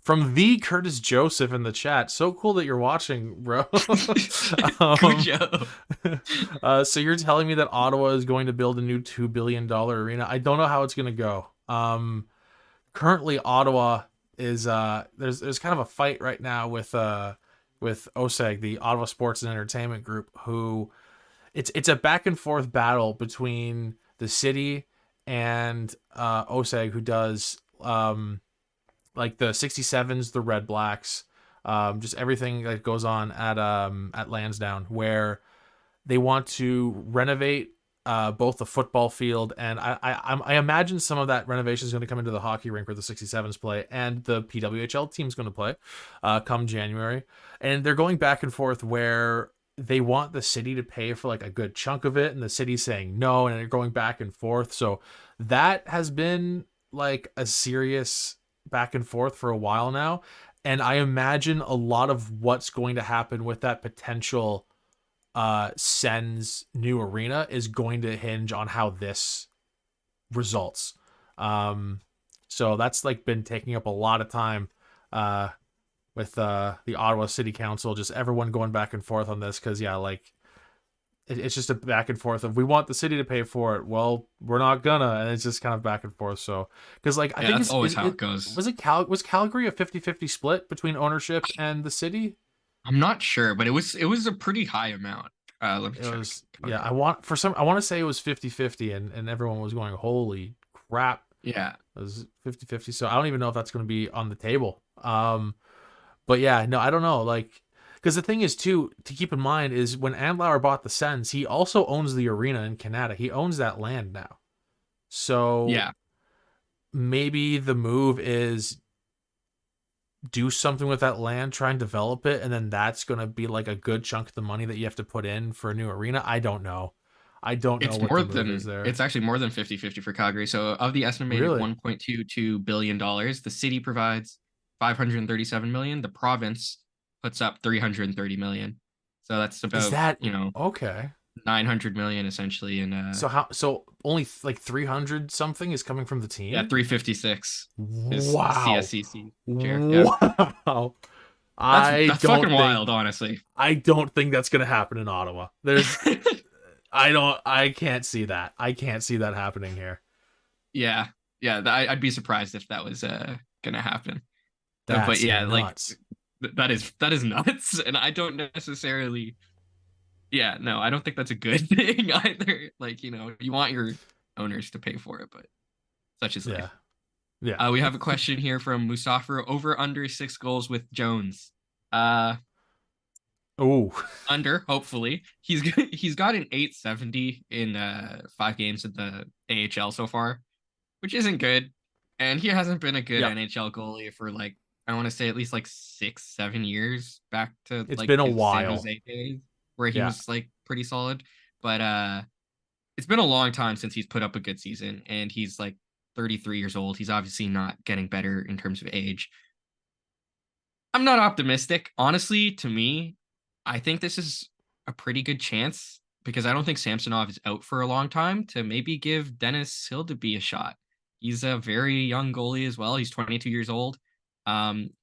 From the Curtis Joseph in the chat. So cool that you're watching, bro. Good job. So you're telling me that Ottawa is going to build a new $2 billion arena? I don't know how it's going to go. Currently, Ottawa is there's kind of a fight right now with OSEG, the Ottawa Sports and Entertainment Group, who it's a back and forth battle between the city and OSEG, who does like the 67s, the Red Blacks, just everything that goes on at Lansdowne, where they want to renovate both the football field, and I imagine some of that renovation is going to come into the hockey rink where the 67s play, and the PWHL team's going to play come January. And they're going back and forth where they want the city to pay for like a good chunk of it, and the city's saying no, and they're going back and forth. So that has been like a serious back and forth for a while now. And I imagine a lot of what's going to happen with that potential Sens new arena is going to hinge on how this results. So that's like been taking up a lot of time with the Ottawa City Council, just everyone going back and forth on this, because yeah, like it's just a back and forth of, we want the city to pay for it, well, we're not gonna, and it's just kind of back and forth. So because like I think that's always how it goes. Was Calgary a 50-50 split between ownership and the city? I'm not sure, but it was a pretty high amount. Let me It check. was, yeah, I want to say it was 50-50, and everyone was going, holy crap. Yeah. It was 50-50. So I don't even know if that's going to be on the table. But yeah, no, I don't know. Like, because the thing is too, to keep in mind, is when Andlauer bought the Sens, he also owns the arena in Canada. He owns that land now. So Yeah. maybe the move is do something with that land, try and develop it, and then that's going to be like a good chunk of the money that you have to put in for a new arena. I don't know. It's more than is there. It's actually more than 50-50 for Calgary. So of the estimated Really? $1.22 billion, the city provides $537 million. The province puts up $330 million. So that's about, Is that okay, $900 million essentially. And so only like 300 something is coming from the team? Yeah, 356 is wow. CSCC share. Yeah. Wow. That's fucking wild, honestly. I don't think that's gonna happen in Ottawa. I can't see that. I can't see that happening here. Yeah. I'd be surprised if that was gonna happen. That's but yeah, nuts. Like that is nuts, and I don't necessarily. Yeah, no, I don't think that's a good thing either. Like, you want your owners to pay for it, but such is life. Yeah. We have a question here from Musafer. Over under 6 goals with Jones. Uh, Oh, Under, hopefully. He's got an 870 in 5 games in the AHL so far, which isn't good. And he hasn't been a good yeah. NHL goalie for like, I want to say at least like 6, 7 years back to It's like been a his San while. Jose days where he Yeah. was like pretty solid. But it's been a long time since he's put up a good season, and he's like 33 years old. He's obviously not getting better in terms of age. I'm not optimistic. Honestly, to me, I think this is a pretty good chance because I don't think Samsonov is out for a long time to maybe give Dennis Hildeby a shot. He's a very young goalie as well. He's 22 years old.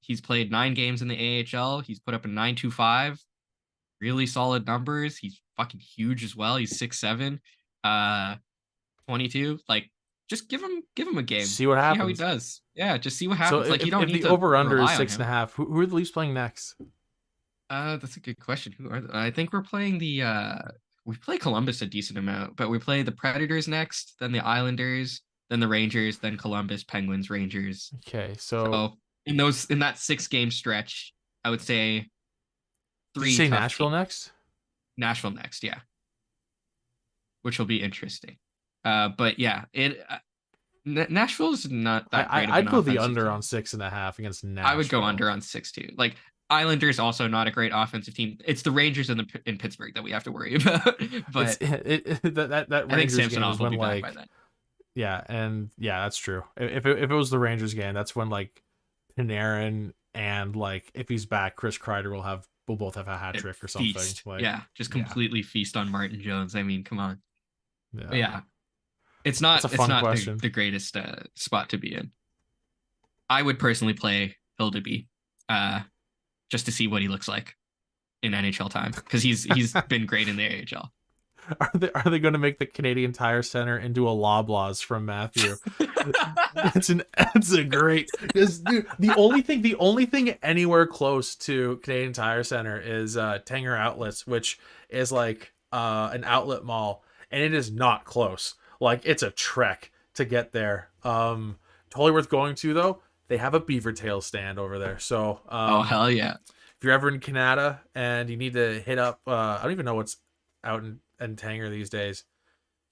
He's played 9 games in the AHL. He's put up a 9.25, really solid numbers. He's fucking huge as well. He's 6'7", 22. Like, just give him a game. See what See how he happens. does. Yeah, just see what So happens. Like, you don't if need the to over under is rely on 6.5, him. who are the Leafs playing next? That's a good question. Who are I think we're playing the we play Columbus a decent amount, but we play the Predators next, then the Islanders, then the Rangers, then Columbus, Penguins, Rangers. Okay, so So in that 6 game stretch, I would say did you three say tough Nashville teams. next? Nashville next, yeah, which will be interesting. But yeah, Nashville's not that great of I'd an go the offensive under team. on 6.5 against I would go Nashville. under on 6 too. Like Islanders also not a great offensive team. It's the Rangers in Pittsburgh that we have to worry about. It's But that I think Rangers game is Samsonov will when be back by like then. yeah, and yeah, that's true. If it was the Rangers game, that's when like Panarin and like if he's back, Chris Kreider will both have a hat trick or something. Feast. Like Yeah, just yeah, completely feast on Martin Jones. I mean, come on. But yeah. yeah, it's That's not a it's fun not question. the greatest spot to be in. I would personally play Hildeby just to see what he looks like in NHL time because he's been great in the AHL. Are they going to make the Canadian Tire Center into a Loblaws from Matthew? It's a great because the only thing anywhere close to Canadian Tire Center is Tanger Outlets, which is like an outlet mall, and it is not close. Like it's a trek to get there. Totally worth going to though. They have a beaver tail stand over there, so Oh hell yeah! if you're ever in Canada and you need to hit up, I don't even know what's out in Tanger these days.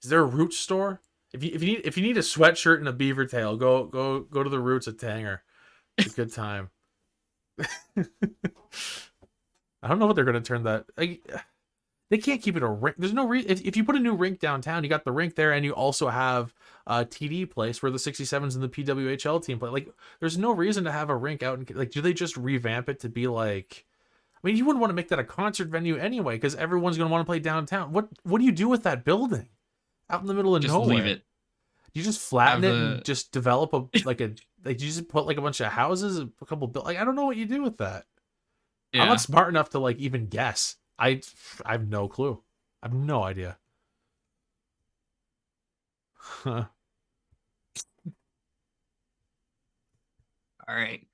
Is there a Roots store? If you need a sweatshirt and a beaver tail, go to the Roots at Tanger. It's a good time. I don't know what they're gonna turn that. Like, they can't keep it a rink. There's no if you put a new rink downtown, you got the rink there, and you also have a TD place where the 67s and the PWHL team play. Like, there's no reason to have a rink out in like. Do they just revamp it to be like? I mean, you wouldn't want to make that a concert venue anyway, because everyone's gonna want to play downtown. What do you do with that building out in the middle of Just leave nowhere? it. You just flatten Have it and the just develop like you just put like a bunch of houses, a couple like I don't know what you do with that. I'm not yeah. smart enough to like even guess. I have no clue. I have no idea. Let's All right.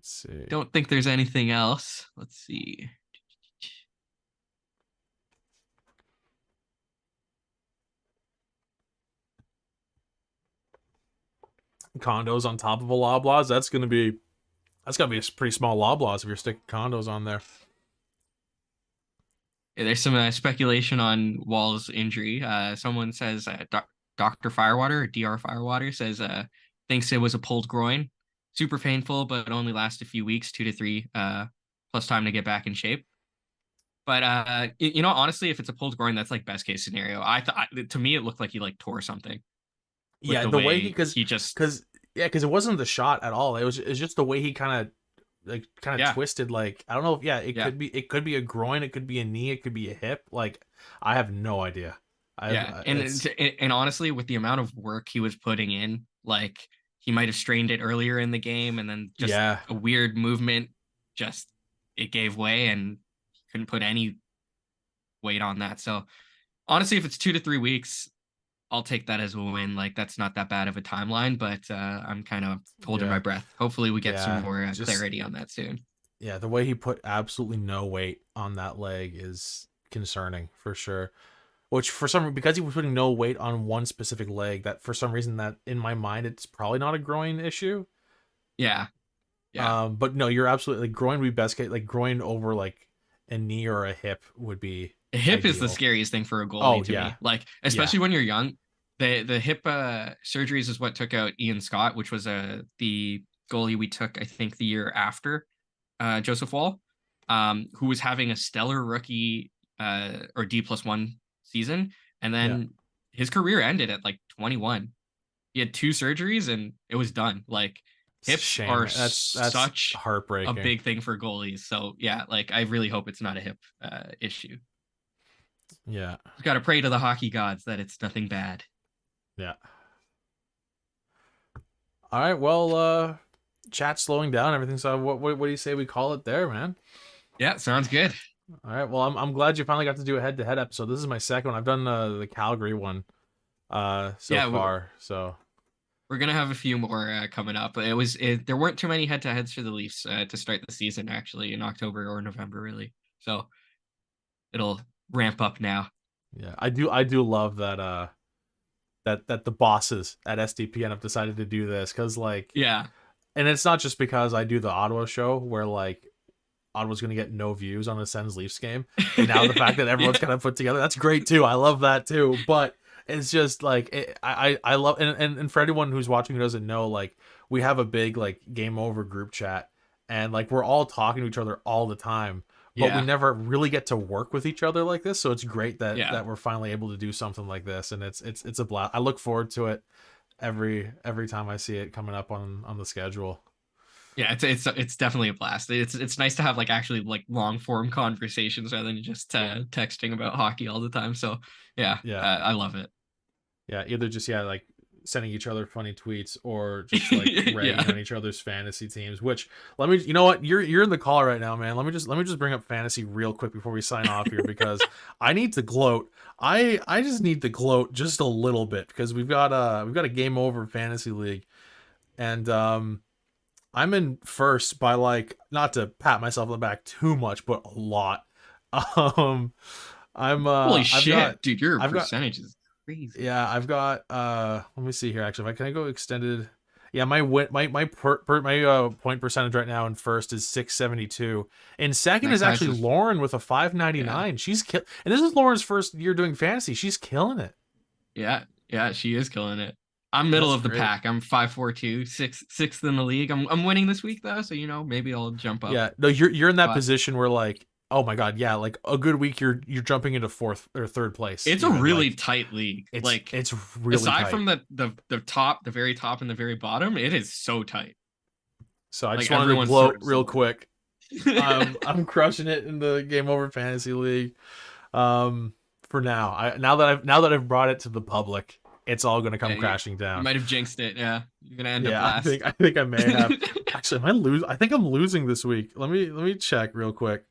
see. Don't think there's anything else. Let's see. Condos on top of a Loblaws. That's gotta be a pretty small Loblaws if you're sticking condos on there. Yeah, there's some speculation on Wall's injury. Someone says Dr. Firewater or Dr. Firewater says thinks it was a pulled groin, super painful, but only lasts a few weeks, 2 to 3 plus time to get back in shape. But honestly, if it's a pulled groin, that's like best case scenario. I thought to me it looked like he like tore something with Yeah, the the way way he just because it wasn't the shot at all. It's just the way he kind of yeah twisted. Like I don't know if yeah it could be a groin, it could be a knee, it could be a hip. Like I have no idea. yeah, It's and honestly, with the amount of work he was putting in, like he might have strained it earlier in the game, and then just yeah. a weird movement, just it gave way, and he couldn't put any weight on that. So honestly, if it's 2 to 3 weeks, I'll take that as a win. Like that's not that bad of a timeline, but I'm kind of holding my Yeah. breath. Hopefully, we get some Yeah. more Just clarity on that soon. yeah, the way he put absolutely no weight on that leg is concerning for sure. which for some, because he was putting no weight on one specific leg, that for some reason, that in my mind, it's probably not a groin issue. Yeah. Yeah. But no, you're absolutely, like, groin would be best case, like groin over like a knee or a hip would be A hip is the ideal. scariest thing for a goalie Oh to yeah, me. Like, yeah, especially when you're young. The hip surgeries is what took out Ian Scott, which was the goalie we took, I think, the year after Joseph Wall, who was having a stellar rookie or D+1 season, and yeah. then his career ended at like 21. He had 2 surgeries and it was done. Like, It's a hips shame. are That's such a heartbreaking. big thing for goalies. So yeah, like I really hope it's not a hip issue. Yeah, Just got to pray to the hockey gods that it's nothing bad. yeah. All right, well, chat's slowing down, everything. So what do you say we call it there, man? Yeah, sounds good. All right, well, I'm glad you finally got to do a head-to-head episode. This is my second one. I've done the Calgary one so Yeah, far. So we're gonna have a few more coming up. There weren't too many head-to-heads for the Leafs to start the season actually in October or November really. So it'll ramp up now. yeah, I do love that that the bosses at SDPN have decided to do this, because like, Yeah. and it's not just because I do the Ottawa show where like Ottawa's gonna get no views on the Sens Leafs game, and now the fact that everyone's Yeah. kind of put together, that's great too. I love that too, but it's just like I love, and for anyone who's watching who doesn't know, like, we have a big like game over group chat, and like we're all talking to each other all the time, but we Yeah. never really get to work with each other like this. So it's great that Yeah. we're finally able to do something like this, and it's a blast. I look forward to it every time I see it coming up on the schedule. Yeah, it's definitely a blast. It's nice to have like actually like long form conversations rather than just texting about hockey all the time. So yeah, Yeah. I love it. Yeah, either just, yeah, like sending each other funny tweets, or just like ragging Yeah. on each other's fantasy teams. Which, let me, you know what, you're in the call right now, man. Let me just bring up fantasy real quick before we sign off here, because I need to gloat. I just need to gloat just a little bit, because we've got a game over fantasy league, and I'm in first by, like, not to pat myself on the back too much, but a lot. Um, Holy I've shit, got dude, your I've got percentage is crazy. yeah, I've got let me see here, actually. If I can I go extended. Yeah, my win my point percentage right now in first is 672. In second is Next actually highest is Lauren with a yeah. 599. And this is Lauren's first year doing fantasy. She's killing it. Yeah. Yeah, she is killing it. I'm middle That's of the great. pack. I'm 5-4-2, sixth in the league. I'm winning this week though, so maybe I'll jump up. Yeah, no, you're in that But position where, like, oh my god, yeah, like a good week you're jumping into fourth or third place it's a even. really Like, tight league. Like it's really aside tight. from the top, the very top and the very bottom, it is so tight. So I Like just wanted to everyone's gloat throwing real so quick. much. I'm crushing it in the Game Over Fantasy League. For now, now that I've brought it to the public, it's all going to come Yeah, crashing you down. might have jinxed it. Yeah, you're gonna end up Yeah, last. I think I may have. Actually, am I lose? I think I'm losing this week. Let me check real quick.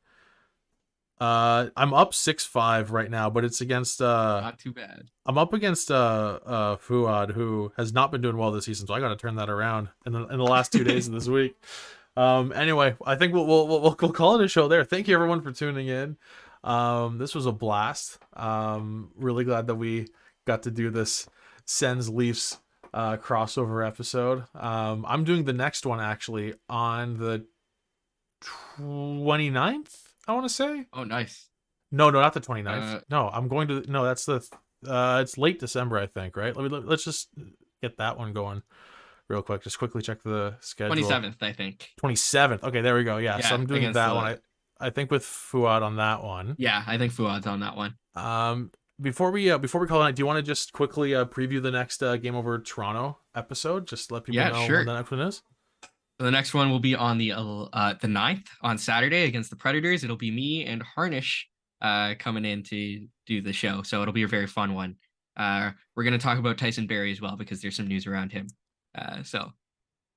I'm up 6-5 right now, but it's against Not too bad. I'm up against Fuad, who has not been doing well this season, so I got to turn that around in the last 2 days of this week. Anyway, I think we'll call it a show there. Thank you everyone for tuning in. This was a blast. Really glad that we got to do this Sens Leafs crossover episode. I'm doing the next one actually on the 29th, I want to say. Oh, nice. No, not the 29th. Uh, No, I'm going to, no, that's the it's late December, I think, right? Let's just get that one going real quick. Just quickly check the schedule. 27th, I think. 27th. Okay, there we go. Yeah, so Yeah, I'm doing against that the. one. I think with Fuad on that one. Yeah, I think Fuad's on that one. Before we call it, do you want to just quickly preview the next Game Over Toronto episode? Just let people Yeah, know sure. when the next one is. So the next one will be on the 9th on Saturday against the Predators. It'll be me and Harnish coming in to do the show. So it'll be a very fun one. We're going to talk about Tyson Barrie as well because there's some news around him. So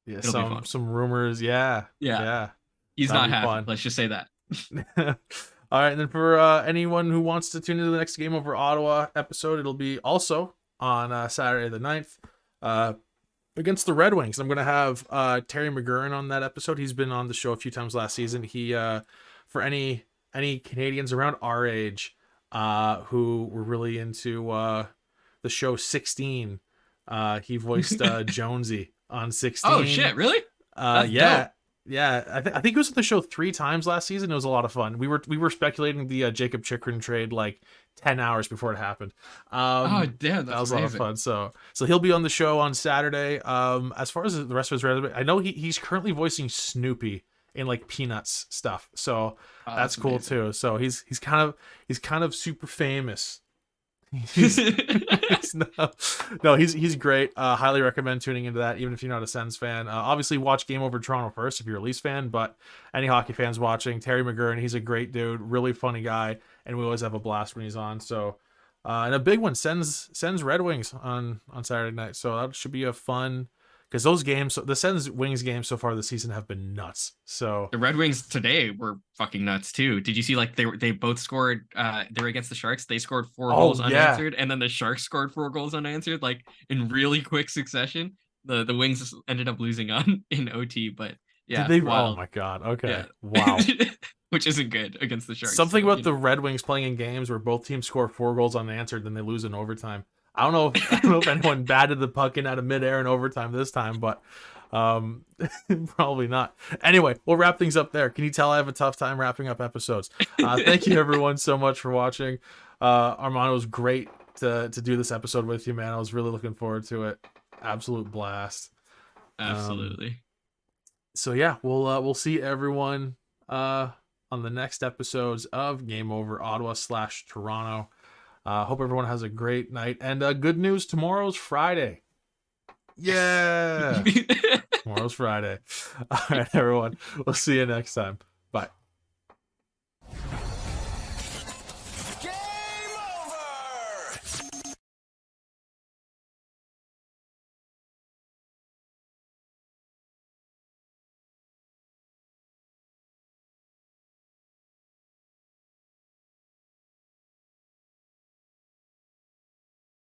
Yeah, it'll be fun. some rumors. Yeah. Yeah. He's That'll not be happy. fun. Let's just say that. All right, and then for anyone who wants to tune into the next Game Over Ottawa episode, it'll be also on Saturday the 9th against the Red Wings. I'm going to have Terry McGurran on that episode. He's been on the show a few times last season. He for any Canadians around our age, who were really into the show 16. He voiced Jonesy on 16. Oh shit, really? That's Yeah. dope. Yeah, I think he was on the show 3 times last season. It was a lot of fun. We were speculating the Jacob Chikrin trade like 10 hours before it happened. Oh damn, That that's was a lot of amazing. fun. So he'll be on the show on Saturday. As far as the rest of his resume, I know he's currently voicing Snoopy in like Peanuts stuff. So Oh, that's that's cool amazing. too. So he's kind of super famous. He's, he's great. Highly recommend tuning into that, even if you're not a Sens fan. Obviously, watch Game Over Toronto first if you're a Leafs fan, but any hockey fans watching, Terry McGurn, he's a great dude, really funny guy, and we always have a blast when he's on. So, and a big one, Sens Red Wings on Saturday night. So that should be a fun, because those games, the Sens Wings games so far this season have been nuts. So The Red Wings today were fucking nuts too. Did you see like they both scored they were against the Sharks. They scored 4 goals yeah, unanswered and then the Sharks scored 4 goals unanswered like in really quick succession. The Wings ended up losing on in OT, but did yeah, they? Oh wild. my god. Okay, Yeah. wow. Which isn't good against the Sharks. Something So, about the Red Wings playing in games where both teams score 4 goals unanswered, then they lose in overtime. I don't know if anyone batted the puck in out of midair in overtime this time, but um, probably not. Anyway, we'll wrap things up there. Can you tell I have a tough time wrapping up episodes? Thank you everyone so much for watching. Armaan, it was great to do this episode with you, man. I was really looking forward to it. Absolute blast. absolutely. So yeah, we'll see everyone on the next episodes of Game Over Ottawa/Toronto. Hope everyone has a great night, and good news, tomorrow's Friday. Yeah, tomorrow's Friday. All right, everyone, we'll see you next time. Bye.